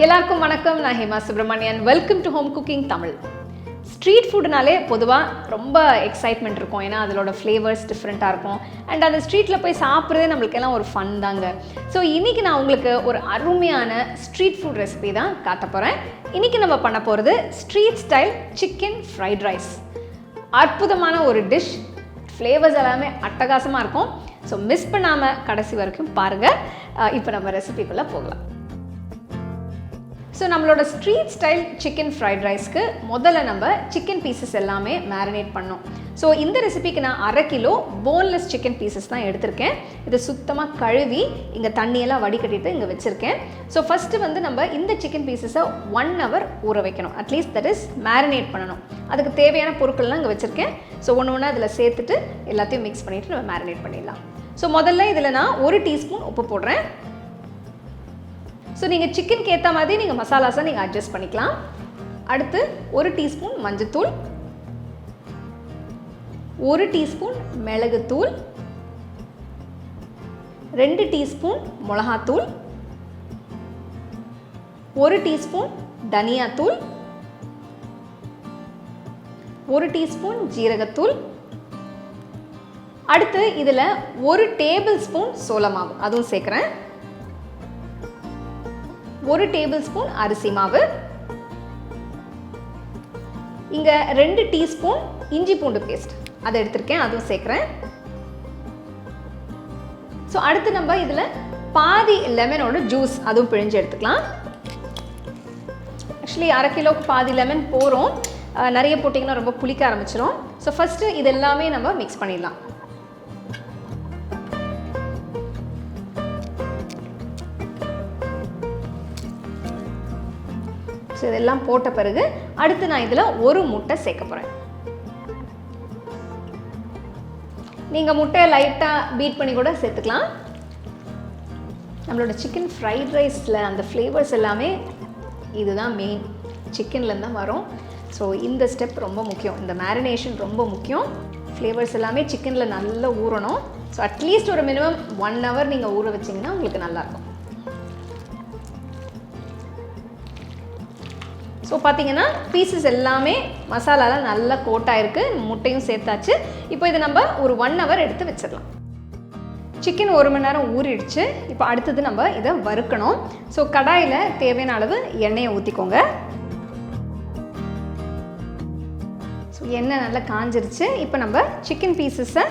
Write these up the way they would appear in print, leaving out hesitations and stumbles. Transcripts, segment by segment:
எல்லாருக்கும் வணக்கம். நான் Hema Subramanian. Welcome to home cooking Tamil. Street ஃபுட்னாலே பொதுவாக ரொம்ப எக்ஸைட்மெண்ட் இருக்கும். ஏன்னா அதோட ஃப்ளேவர்ஸ் டிஃப்ரெண்ட்டாக இருக்கும். அண்ட் அந்த ஸ்ட்ரீட்டில் போய் சாப்பிட்றதே நம்மளுக்கு எல்லாம் ஒரு ஃபன் தாங்க. ஸோ இன்றைக்கி நான் உங்களுக்கு ஒரு அருமையான ஸ்ட்ரீட் ஃபுட் ரெசிபி தான் காட்ட போகிறேன். இன்றைக்கி நம்ம பண்ண போகிறது street style chicken fried rice. அற்புதமான ஒரு டிஷ். ஃப்ளேவர்ஸ் எல்லாமே அட்டகாசமாக இருக்கும். ஸோ மிஸ் பண்ணாமல் கடைசி வரைக்கும் பாருங்கள். இப்போ நம்ம ரெசிபிக்குள்ளே போகலாம். ஸோ நம்மளோட ஸ்ட்ரீட் ஸ்டைல் சிக்கன் ஃப்ரைட் ரைஸ்க்கு முதல்ல நம்ம சிக்கன் பீசஸ் எல்லாமே மேரினேட் பண்ணோம். ஸோ இந்த ரெசிபிக்கு நான் 1/2 கிலோ போன்லெஸ் சிக்கன் பீசஸ் தான் எடுத்திருக்கேன். இது சுத்தமாக கழுவி இங்கே தண்ணியெல்லாம் வடிகட்டிட்டு இங்கே வச்சுருக்கேன். ஸோ ஃபஸ்ட்டு வந்து நம்ம இந்த சிக்கன் பீசஸை 1 hour ஊற வைக்கணும். அட்லீஸ்ட் தட் இஸ் மேரினேட் பண்ணணும். அதுக்கு தேவையான பொருட்கள்லாம் இங்கே வச்சுருக்கேன். ஸோ ஒன்று ஒன்று அதில் சேர்த்துட்டு எல்லாத்தையும் மிக்ஸ் பண்ணிவிட்டு நம்ம மேரினேட் பண்ணிடலாம். ஸோ முதல்ல இதில் நான் 1 டீஸ்பூன் உப்பு போடுறேன். ஸோ நீங்கள் சிக்கனுக்கு ஏற்ற மாதிரி நீங்கள் மசாலாஸை நீங்கள் அட்ஜஸ்ட் பண்ணிக்கலாம். அடுத்து 1 டீஸ்பூன் மஞ்சத்தூள், 1 டீஸ்பூன் மிளகுத்தூள், 2 டீஸ்பூன் மிளகாத்தூள், 1 டீஸ்பூன் தனியாத்தூள், 1 டீஸ்பூன் ஜீரகத்தூள். அடுத்து இதில் 1 டேபிள் ஸ்பூன் சோளமாவு அதுவும் சேர்க்குறேன். 1 டேபிள் ஸ்பூன் அரிசி மாவு, இங்கே 2 டீஸ்பூன் இஞ்சி பூண்டு பேஸ்ட் அதை எடுத்திருக்கேன், அதுவும் சேர்க்குறேன். ஸோ அடுத்து நம்ம இதில் பாதி லெமனோட ஜூஸ் அதுவும் பிழிஞ்சு எடுத்துக்கலாம். ஆக்சுவலி 1/2 கிலோக்கு பாதி லெமன் போகிறோம். நிறைய போட்டிங்கன்னா ரொம்ப புளிக்க ஆரம்பிச்சிடும். ஸோ ஃபஸ்ட்டு இது எல்லாமே நம்ம மிக்ஸ் பண்ணிடலாம். ஸோ இதெல்லாம் போட்ட பிறகு அடுத்து நான் இதில் 1 முட்டை சேர்க்க போகிறேன். நீங்கள் முட்டையை லைட்டாக பீட் பண்ணி கூட சேர்த்துக்கலாம். நம்மளோட சிக்கன் ஃப்ரைட் ரைஸில் அந்த ஃப்ளேவர்ஸ் எல்லாமே இதுதான் மெயின், சிக்கன்லேருந்து தான் வரும். ஸோ இந்த ஸ்டெப் ரொம்ப முக்கியம். இந்த மேரினேஷன் ரொம்ப முக்கியம். ஃப்ளேவர்ஸ் எல்லாமே சிக்கனில் நல்லா ஊறணும். ஸோ அட்லீஸ்ட் ஒரு மினிமம் 1 hour நீங்கள் ஊற வச்சிங்கன்னா உங்களுக்கு நல்லாயிருக்கும். ஸோ பார்த்தீங்கன்னா பீசஸ் எல்லாமே மசாலாலாம் நல்லா கோட்டாயிருக்கு. முட்டையும் சேர்த்தாச்சு. இப்போ இதை நம்ம ஒரு 1 hour எடுத்து வச்சிடலாம். சிக்கன் 1 மணி நேரம் ஊறிடுச்சு. இப்போ அடுத்தது நம்ம இதை வறுக்கணும். ஸோ கடாயில் தேவையான அளவு எண்ணெயை ஊற்றிக்கோங்க. ஸோ எண்ணெய் நல்லா காஞ்சிருச்சு. இப்போ நம்ம சிக்கன் பீசஸை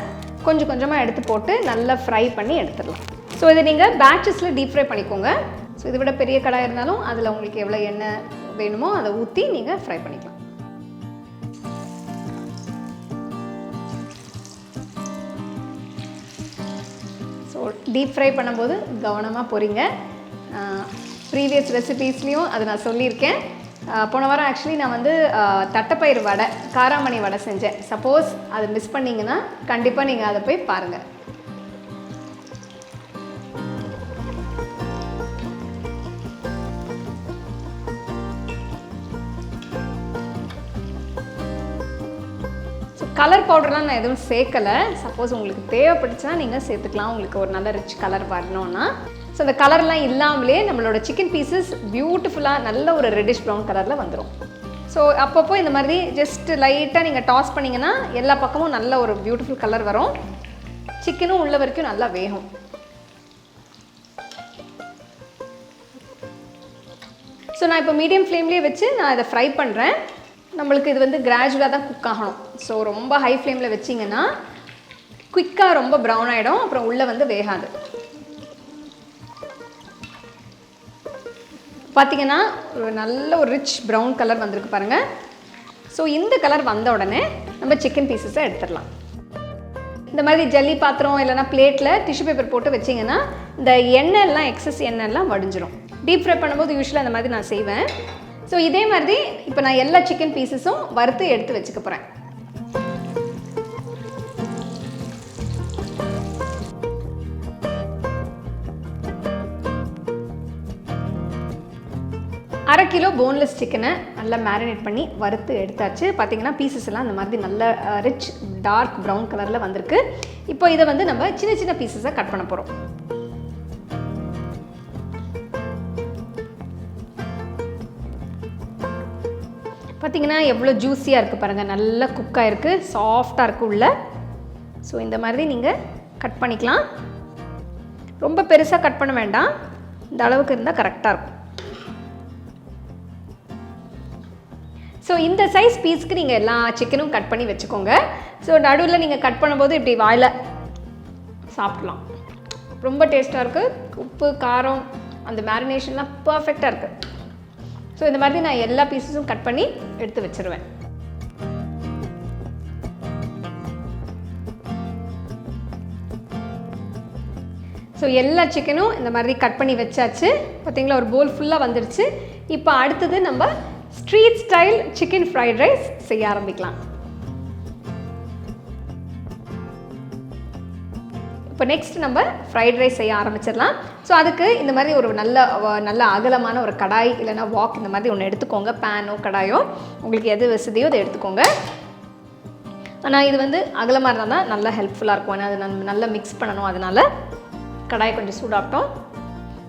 கொஞ்சம் கொஞ்சமாக எடுத்து போட்டு நல்லா ஃப்ரை பண்ணி எடுத்துடலாம். ஸோ இதை நீங்கள் பேட்சஸில் டீப் ஃப்ரை பண்ணிக்கோங்க. ஸோ இதை விட பெரிய கடாய் இருந்தாலும் அதில் உங்களுக்கு எவ்வளோ எண்ணெய் வேணுமோ அதை ஊற்றி நீங்கள் ஃப்ரை பண்ணிக்கலாம். ஸோ டீப் ஃப்ரை பண்ணும்போது கவனமாக பொரிங்க. ப்ரீவியஸ் ரெசிபீஸ்லேயும் அதை நான் சொல்லியிருக்கேன். போன வாரம் ஆக்சுவலி நான் வந்து தட்டைப்பயிறு வடை, காராமணி வடை செஞ்சேன். சப்போஸ் அதை மிஸ் பண்ணிங்கன்னா கண்டிப்பாக நீங்கள் அதை போய் பாருங்கள். கலர் பவுடர்லாம் நான் எதுவும் சேர்க்கலை. சப்போஸ் உங்களுக்கு தேவைப்பட்டுச்சுன்னா நீங்கள் சேர்த்துக்கலாம், உங்களுக்கு ஒரு நல்ல ரிச் கலர் வரணும்னா. ஸோ அந்த கலர்லாம் இல்லாமலே நம்மளோட சிக்கன் பீசஸ் பியூட்டிஃபுல்லாக நல்ல ஒரு ரெட்டிஷ் ப்ரௌன் கலரில் வந்துடும். ஸோ அப்பப்போ இந்த மாதிரி ஜஸ்ட் லைட்டாக நீங்கள் டாஸ் பண்ணிங்கன்னா எல்லா பக்கமும் நல்ல ஒரு பியூட்டிஃபுல் கலர் வரும். சிக்கனும் உள்ள வரைக்கும் நல்லா வேகும். ஸோ நான் இப்போ மீடியம் ஃப்ளேம்லேயே வச்சு நான் இதை ஃப்ரை பண்ணுறேன். நம்மளுக்கு இது வந்து கிராஜுவலாக தான் குக் ஆகணும். ஸோ ரொம்ப ஹை ஃப்ளேமில் வச்சிங்கன்னா குயிக்காக ரொம்ப ப்ரௌன் ஆகிடும், அப்புறம் உள்ளே வந்து வேகாது. பார்த்திங்கன்னா ஒரு நல்ல ஒரு ரிச் ப்ரௌன் கலர் வந்திருக்கு பாருங்கள். ஸோ இந்த கலர் வந்த உடனே நம்ம சிக்கன் பீசஸை எடுத்துடலாம். இந்த மாதிரி ஜல்லி பாத்திரம் இல்லைனா பிளேட்டில் டிஷ்யூ பேப்பர் போட்டு வச்சிங்கன்னா இந்த எண்ணெய்லாம் எக்ஸஸ் எண்ணெய்லாம் வடிஞ்சிடும். டீப் ஃப்ரை பண்ணும்போது யூஸ்வலாக அந்த மாதிரி நான் செய்வேன். ஸோ இதே மாதிரி இப்போ நான் எல்லா சிக்கன் பீசஸும் வறுத்து எடுத்து வச்சுக்க போகிறேன். அரை கிலோ போன்லெஸ் சிக்கனை நல்லா மேரினேட் பண்ணி வறுத்து எடுத்தாச்சு. பார்த்தீங்கன்னா பீசஸ் எல்லாம் அந்த மாதிரி நல்ல ரிச் டார்க் ப்ரௌன் கலரில் வந்திருக்கு. இப்போ இதை வந்து நம்ம சின்ன சின்ன பீசஸாக கட் பண்ண போகிறோம். பார்த்திங்கன்னா எவ்வளோ ஜூஸியாக இருக்குது பாருங்கள், நல்லா குக்காக இருக்குது, சாஃப்டாக இருக்குது உள்ள. ஸோ இந்த மாதிரி நீங்கள் கட் பண்ணிக்கலாம். ரொம்ப பெருசாக கட் பண்ண வேண்டாம், இந்த அளவுக்கு இருந்தால் கரெக்டாக இருக்கும். ஸோ இந்த சைஸ் பீஸ்க்கு நீங்கள் எல்லா சிக்கனும் கட் பண்ணி வச்சுக்கோங்க. ஸோ நடுவில் நீங்கள் கட் பண்ணும்போது இப்படி வாயில் சாப்பிட்லாம். ரொம்ப டேஸ்ட்டாக இருக்குது. உப்பு காரம் அந்த மேரினேஷன்லாம் பர்ஃபெக்டாக இருக்குது. ஸோ இந்த மாதிரி நான் எல்லா பீஸஸும் கட் பண்ணி எடுத்து வச்சுருவேன். ஸோ எல்லா சிக்கனும் இந்த மாதிரி கட் பண்ணி வச்சாச்சு. பார்த்தீங்களா, ஒரு போல் ஃபுல்லாக வந்துடுச்சு. இப்போ அடுத்தது நம்ம street style chicken fried rice செய்ய ஆரம்பிக்கலாம். இப்போ நெக்ஸ்ட் நம்ம ஃப்ரைட் ரைஸ் செய்ய ஆரம்பிச்சிடலாம். ஸோ அதுக்கு இந்த மாதிரி ஒரு நல்ல அகலமான ஒரு கடாய் இல்லைனா வாக் இந்த மாதிரி ஒன்று எடுத்துக்கோங்க. பேனோ கடாயோ உங்களுக்கு எது வசதியோ அதை எடுத்துக்கோங்க. ஆனால் இது வந்து அகலமாக இருந்தால் தான் நல்லா ஹெல்ப்ஃபுல்லாக இருக்கும். ஏன்னா அது நம்ம நல்லா மிக்ஸ் பண்ணணும், அதனால் கடாய் கொஞ்சம் சூடாகட்டும்.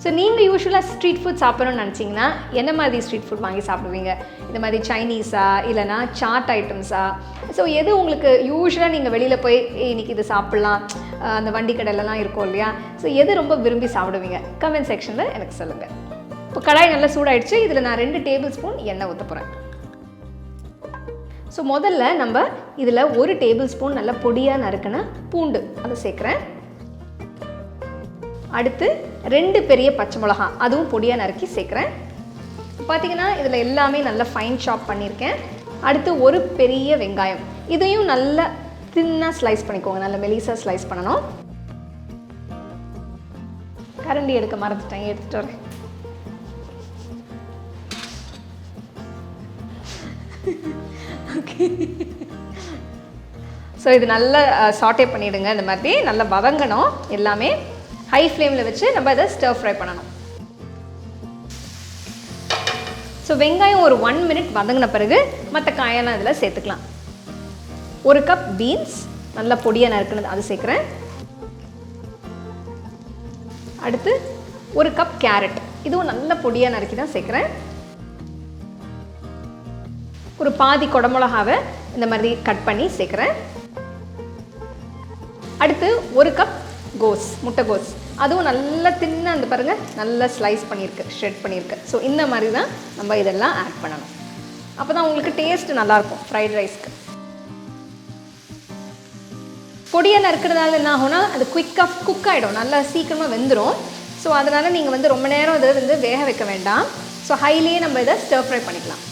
ஸோ நீங்கள் யூஸ்வலாக ஸ்ட்ரீட் ஃபுட் சாப்பிடணும்னு நினச்சிங்கன்னா என்ன மாதிரி ஸ்ட்ரீட் ஃபுட் வாங்கி சாப்பிடுவீங்க? இந்த மாதிரி சைனீஸா இல்லைனா சாட் ஐட்டம்ஸா? ஸோ எது உங்களுக்கு யூஸ்வலாக நீங்கள் வெளியில் போய் இன்றைக்கி இது சாப்பிட்லாம், அந்த வண்டி கடையிலலாம் இருக்கும் இல்லையா, ஸோ எது ரொம்ப விரும்பி சாப்பிடுவீங்க? கமெண்ட் செக்ஷனில் எனக்கு சொல்லுங்கள். இப்போ கடாய் நல்லா சூடாயிடுச்சு. இதில் நான் 2 டேபிள் ஸ்பூன் எண்ணெய் ஊற்ற போகிறேன். ஸோ முதல்ல நம்ம இதில் 1 டேபிள் ஸ்பூன் நல்லா பொடியாக நறுக்கின பூண்டு அதை சேர்க்குறேன். அடுத்து 2 பெரிய பச்சை மிளகா அதுவும் பொடியாக நறுக்கி சேர்க்குறேன். பார்த்திங்கன்னா இதில் எல்லாமே நல்லா ஃபைன் சாப் பண்ணியிருக்கேன். அடுத்து 1 பெரிய வெங்காயம், இதையும் நல்லா தின்னாக ஸ்லைஸ் பண்ணிக்கோங்க, நல்லா மெலிசாக ஸ்லைஸ் பண்ணணும். கரண்டி எடுக்க மறந்துட்டேன், எடுத்துகிட்டு வரேன். ஓகே, ஸோ இது நல்லா சாட்டே பண்ணிவிடுங்க. இந்த மாதிரி நல்லா வதங்கணும். எல்லாமே ஹை ஃப்ளேமில் வச்சு நம்ம இதை ஸ்டர் ஃப்ரை பண்ணணும். ஸோ வெங்காயம் ஒரு 1 மினிட் வதங்கின பிறகு மற்ற காயெல்லாம் இதில் சேர்த்துக்கலாம். 1 கப் பீன்ஸ் நல்லா பொடியாக நறுக்குனது அது சேர்க்குறேன். அடுத்து 1 கப் கேரட், இதுவும் நல்ல பொடியாக நறுக்கி தான் சேர்க்குறேன். ஒரு பாதி குடமிளகாவை இந்த மாதிரி கட் பண்ணி சேர்க்குறேன். அடுத்து 1 கப் கோஸ், முட்டைகோஸ், அதுவும் நல்லா தின்ன அந்த பாருங்கள் நல்லா ஸ்லைஸ் பண்ணியிருக்கு, ஷ்ரெட் பண்ணியிருக்கு. ஸோ இந்த மாதிரி தான் நம்ம இதெல்லாம் ஆட் பண்ணணும். அப்போ தான் உங்களுக்கு டேஸ்ட்டு நல்லாயிருக்கும் ஃப்ரைட் ரைஸ்க்கு. பொடியாக நறுக்கிறதால என்ன ஆகும்னா அது குயிக்காக குக் ஆகிடும், நல்லா சீக்கிரமாக வெந்துடும். ஸோ அதனால் நீங்கள் வந்து ரொம்ப நேரம் இதை வந்து வேக வைக்க வேண்டாம். ஸோ ஹைலியே நம்ம இதை ஸ்டர் ஃப்ரை பண்ணிக்கலாம்.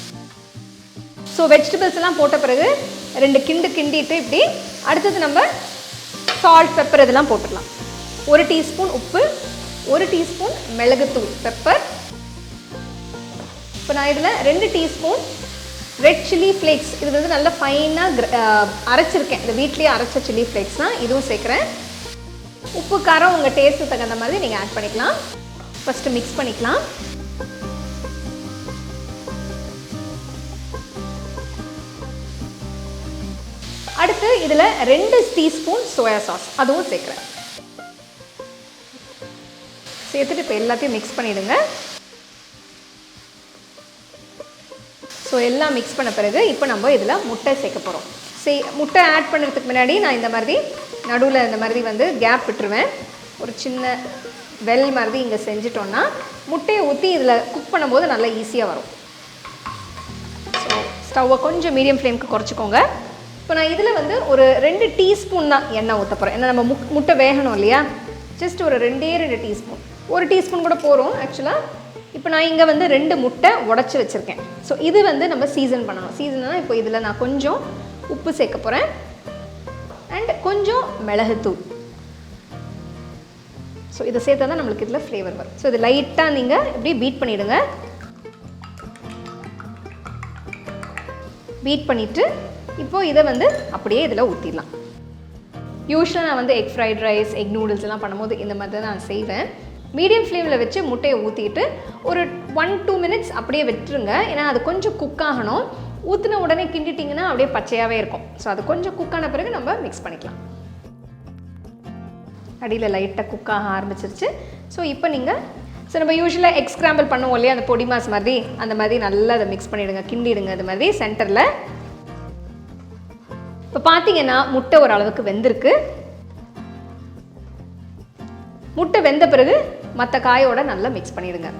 ஸோ வெஜிடபிள்ஸ் எல்லாம் போட்ட பிறகு 2 கிண்டிட்டு இப்படி அடுத்தது நம்ம சால்ட் பெப்பர் இதெல்லாம் போட்டுடலாம். 1 டீஸ்பூன் உப்பு, 1 டீஸ்பூன் மிளகுத்தூள் பெப்பர். இப்போ நான் இதில் 2 டீஸ்பூன் ரெட் சில்லி ஃப்ளேக்ஸ், இது வந்து நல்லா ஃபைனாக அரைச்சிருக்கேன், இந்த வீட்லேயே அரைச்ச சில்லி ஃப்ளேக்ஸ் தான், இதுவும் சேர்க்குறேன். உப்பு காரம் உங்கள் டேஸ்ட்டு தகுந்த மாதிரி நீங்கள் ஆட் பண்ணிக்கலாம். ஃபஸ்ட்டு மிக்ஸ் பண்ணிக்கலாம். அடுத்து இதில் 2 டீஸ்பூன் சோயா சாஸ் அதுவும் சேர்க்குறேன். சேர்த்துட்டு இப்போ எல்லாத்தையும் மிக்ஸ் பண்ணிவிடுங்க. ஸோ எல்லாம் மிக்ஸ் பண்ண பிறகு இப்போ நம்ம இதில் முட்டை சேர்க்க போகிறோம். முட்டை ஆட் பண்ணுறதுக்கு முன்னாடி நான் இந்த மாதிரி நடுவில் இந்த மாதிரி வந்து கேப் விட்டுருவேன். ஒரு சின்ன வெல் மாதிரி இங்கே செஞ்சிட்டோன்னா முட்டையை ஊற்றி இதில் குக் பண்ணும்போது நல்லா ஈஸியாக வரும். ஸோ ஸ்டவ்வை கொஞ்சம் மீடியம் ஃப்ளேமுக்கு குறைச்சிக்கோங்க. இப்போ நான் இதில் வந்து ஒரு 2 டீஸ்பூன் தான் எண்ணெய் ஊற்ற போகிறேன். ஏன்னா நம்ம முட்டை வேகணும் இல்லையா, ஜஸ்ட் ஒரு 2 டீஸ்பூன், 1 டீஸ்பூன் கூட போகிறோம் ஆக்சுவலாக. இப்போ நான் இங்கே வந்து 2 முட்டை உடச்சி வச்சுருக்கேன். ஸோ இது வந்து நம்ம சீசன் பண்ணணும். சீசன்னா இப்போ இதில் நான் கொஞ்சம் உப்பு சேர்க்க போகிறேன் அண்ட் கொஞ்சம் மிளகுத்தூள். ஸோ இதை சேர்த்தா தான் நம்மளுக்கு இதில் ஃப்ளேவர் வரும். ஸோ இது லைட்டாக நீங்கள் இப்படி பீட் பண்ணிவிடுங்க. பீட் பண்ணிவிட்டு இப்போது இதை வந்து அப்படியே இதில் ஊற்றிடலாம். யூஸ்வலாக நான் வந்து egg fried rice, egg noodles எல்லாம் பண்ணும்போது இந்த மாதிரி தான் நான் செய்வேன். மீடியம் ஃப்ளேமில் வச்சு முட்டையை ஊற்றிட்டு ஒரு 1-2 மினிட்ஸ் அப்படியே விட்டுருங்க. ஏன்னா அது கொஞ்சம் குக் ஆகணும். ஊற்றின உடனே கிண்டிட்டிங்கன்னா அப்படியே பச்சையாகவே இருக்கும். ஸோ அது கொஞ்சம் குக்கான பிறகு நம்ம மிக்ஸ் பண்ணிக்கலாம். அடியில் லைட்டாக குக் ஆக ஆரம்பிச்சிருச்சு. ஸோ இப்போ நீங்கள் ஸோ நம்ம யூஸ்வலாக எக் ஸ்க்ராம்பிள் பண்ணுவோம் இல்லையா, அந்த பொடி மாஸ் மாதிரி, அந்த மாதிரி நல்லா அதை மிக்ஸ் பண்ணிவிடுங்க, கிண்டிடுங்க அது மாதிரி சென்டரில். இப்போ பார்த்தீங்கன்னா முட்டை ஓரளவுக்கு வெந்திருக்கு. முட்டை வெந்த பிறகு மற்ற காயோட நல்லா மிக்ஸ் பண்ணிடுங்க.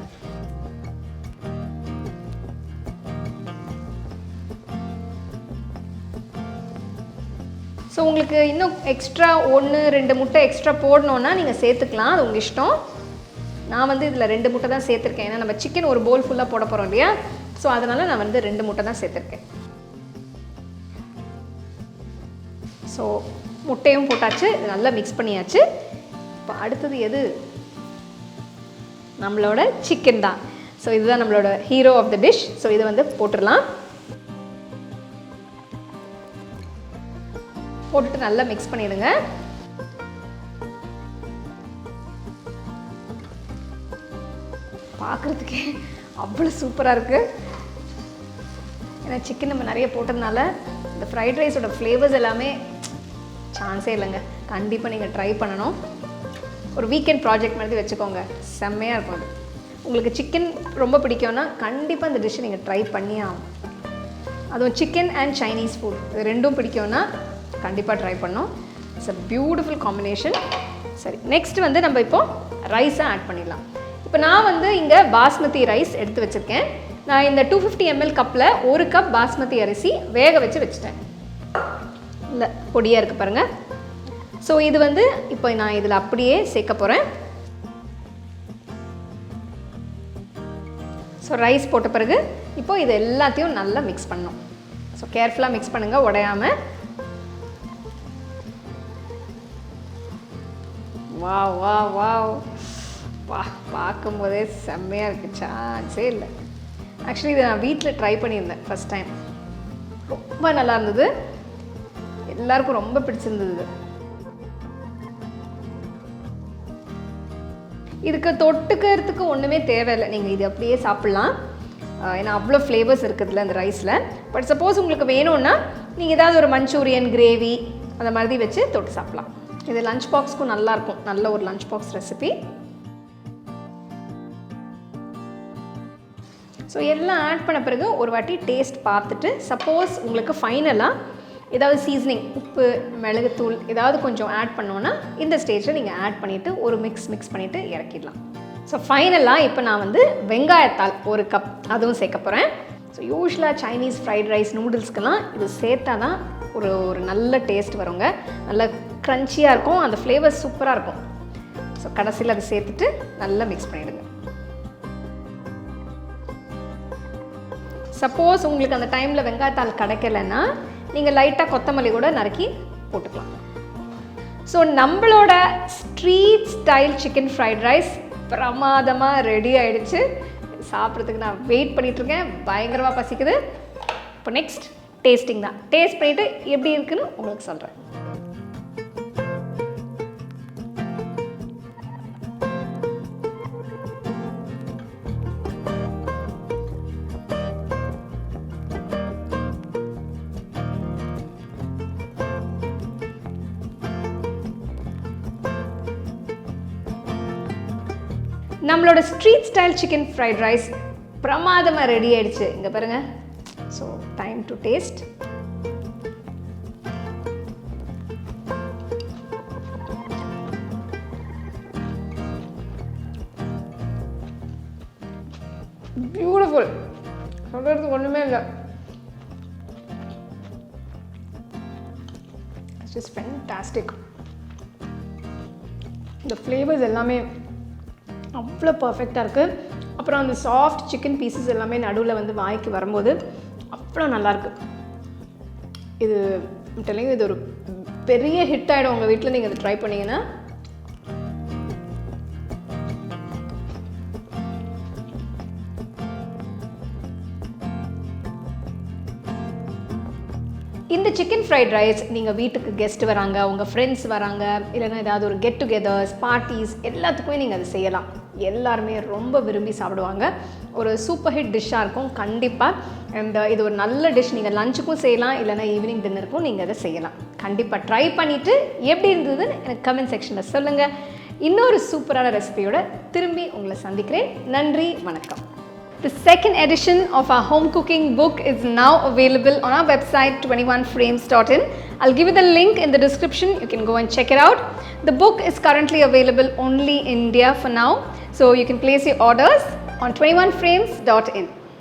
ஸோ உங்களுக்கு இன்னும் எக்ஸ்ட்ரா 1-2 முட்டை எக்ஸ்ட்ரா போடணுன்னா நீங்கள் சேர்த்துக்கலாம், அது உங்கள் இஷ்டம். நான் வந்து இதில் 2 முட்டை தான் சேர்த்துருக்கேன், ஏன்னா நம்ம சிக்கன் ஒரு போல் ஃபுல்லாக போட போகிறோம் இல்லையா, ஸோ அதனால் நான் வந்து 2 முட்டை தான் சேர்த்துருக்கேன். ஸோ முட்டையும் போட்டாச்சு, நல்லா மிக்ஸ் பண்ணியாச்சு. இப்போ அடுத்தது எது? நம்மளோட சிக்கன் தான். ஸோ இதுதான் நம்மளோட hero of the dish. So இதை வந்து போட்டுடலாம். போட்டுட்டு நல்லா மிக்ஸ் பண்ணிடுங்க. பார்க்குறதுக்கே அவ்வளோ சூப்பராக இருக்குது. ஏன்னா சிக்கன் நம்ம நிறைய போட்டதுனால இந்த ஃப்ரைட் ரைஸோட ஃப்ளேவர்ஸ் எல்லாமே சான்ஸே இல்லைங்க. கண்டிப்பாக நீங்கள் ட்ரை பண்ணணும். ஒரு வீக்கெண்ட் ப்ராஜெக்ட் மாதிரி வச்சுக்கோங்க, செம்மையாக இருக்கும். அது உங்களுக்கு சிக்கன் ரொம்ப பிடிக்கும்னா கண்டிப்பாக இந்த டிஷ்ஷை நீங்கள் ட்ரை பண்ணி ஆகும். அதுவும் சிக்கன் அண்ட் சைனீஸ் ஃபுட் இது ரெண்டும் பிடிக்கும்னா கண்டிப்பாக ட்ரை பண்ணோம். It's a beautiful combination. சரி, நெக்ஸ்ட் வந்து நம்ம இப்போது ரைஸை ஆட் பண்ணிடலாம். இப்போ நான் வந்து இங்கே பாஸ்மதி ரைஸ் எடுத்து வச்சுருக்கேன். நான் இந்த 250 ml கப்பில் 1 கப் பாஸ்மதி அரிசி வேக வச்சுட்டேன். இல்லை பொடியாக இருக்குது பாருங்கள். ஸோ இது வந்து இப்போ நான் இதில் அப்படியே சேர்க்க போகிறேன். ஸோ ரைஸ் போட்ட பிறகு இப்போ இது எல்லாத்தையும் நல்லா மிக்ஸ் பண்ணணும். ஸோ கேர்ஃபுல்லாக மிக்ஸ் பண்ணுங்கள், உடையாமல். வாவ் வாவ் வாவ், பார்க்கும்போதே செம்மையாக இருக்குது, சான்ஸே இல்லை. ஆக்சுவலி இதை நான் வீட்டில் ட்ரை பண்ணியிருந்தேன் ஃபஸ்ட் டைம். ரொம்ப நல்லா இருந்தது, எல்லாருக்கும் ரொம்ப பிடிச்சிருந்தது. இதுக்கு தொட்டுக்கிறதுக்கு ஒன்றுமே தேவையில்லை, நீங்கள் இது அப்படியே சாப்பிட்லாம். ஏன்னா அவ்வளோ ஃப்ளேவர்ஸ் இருக்குதுல்ல இந்த ரைஸில். பட் சப்போஸ் உங்களுக்கு வேணும்னா நீங்கள் ஏதாவது ஒரு மஞ்சூரியன் கிரேவி அந்த மாதிரி வச்சு தொட்டு சாப்பிட்லாம். இது லஞ்ச் பாக்ஸ்க்கும் நல்லாயிருக்கும், நல்ல ஒரு லஞ்ச் பாக்ஸ் ரெசிபி. ஸோ எல்லாம் ஆட் பண்ண பிறகு ஒரு வாட்டி டேஸ்ட் பார்த்துட்டு, சப்போஸ் உங்களுக்கு ஃபைனலாக ஏதாவது சீசனிங், உப்பு, மிளகுத்தூள் ஏதாவது கொஞ்சம் ஆட் பண்ணோன்னா இந்த ஸ்டேஜில் நீங்கள் ஆட் பண்ணிவிட்டு ஒரு மிக்ஸ் பண்ணிவிட்டு இறக்கிடலாம். ஸோ ஃபைனலாக இப்போ நான் வந்து வெங்காயத்தாள் 1 கப் அதுவும் சேர்க்க போகிறேன். ஸோ யூஸ்வலாக சைனீஸ் ஃப்ரைட் ரைஸ் நூடுல்ஸ்க்கெல்லாம் இது சேர்த்தா தான் ஒரு நல்ல டேஸ்ட் வருங்க, நல்ல க்ரன்ச்சியாக இருக்கும், அந்த ஃப்ளேவர் சூப்பராக இருக்கும். ஸோ கடைசியில் அதை சேர்த்துட்டு நல்லா மிக்ஸ் பண்ணிவிடுங்க. சப்போஸ் உங்களுக்கு அந்த டைமில் வெங்காயத்தாள் கிடைக்கலன்னா நீங்கள் லைட்டாக கொத்தமல்லி கூட நறுக்கி போட்டுக்கலாம். ஸோ நம்மளோட street style chicken fried rice பிரமாதமாக ரெடி ஆகிடுச்சு. சாப்பிட்றதுக்கு நான் வெயிட் பண்ணிகிட்ருக்கேன், பயங்கரமாக பசிக்குது. இப்போ நெக்ஸ்ட் டேஸ்டிங் தான். டேஸ்ட் பண்ணிவிட்டு எப்படி இருக்குன்னு உங்களுக்கு சொல்கிறேன். நம்மளோட street style chicken fried rice பிரமாதமாக ரெடி ஆயிடுச்சு. இங்கே பாருங்கள். So time to taste. Beautiful, சொல்கிறதுக்கு ஒன்றுமே இல்லை. It's just fantastic. இந்த ஃப்ளேவர்ஸ் எல்லாமே அவ்வளோ பர்ஃபெக்டாக இருக்குது. அப்புறம் அந்த சாஃப்ட் சிக்கன் பீசஸ் எல்லாமே நடுவில் வந்து வாய்க்கு வரும்போது அவ்வளோ நல்லாயிருக்கு. இது டெல்லிங் இது ஒரு பெரிய ஹிட் ஆகிடும் உங்கள் வீட்டில் நீங்கள் அதை ட்ரை பண்ணிங்கன்னா. இந்த சிக்கன் ஃப்ரைட் ரைஸ் நீங்கள் வீட்டுக்கு கெஸ்ட் வராங்க, உங்கள் ஃப்ரெண்ட்ஸ் வராங்க, இல்லைன்னா ஏதாவது ஒரு கெட் டுகெதர்ஸ், பார்ட்டிஸ் எல்லாத்துக்குமே நீங்கள் அதை செய்யலாம். எல்லாருமே ரொம்ப விரும்பி சாப்பிடுவாங்க. ஒரு சூப்பர் ஹிட் டிஷ்ஷாக இருக்கும் கண்டிப்பாக. அண்ட் இது ஒரு நல்ல டிஷ். நீங்கள் லஞ்சுக்கும் செய்யலாம், இல்லைனா ஈவினிங் டின்னருக்கும் நீங்கள் அதை செய்யலாம். கண்டிப்பாக ட்ரை பண்ணிவிட்டு எப்படி இருந்ததுன்னு எனக்கு கமெண்ட் செக்ஷனில் சொல்லுங்கள். இன்னொரு சூப்பரான ரெசிபியோட திரும்பி உங்களை சந்திக்கிறேன். நன்றி, வணக்கம். The second edition of our home cooking book is now available on our website 21frames.in. I'll give you the link in the description. You can go and check it out. The book is currently available only in India for now, so you can place your orders on 21frames.in.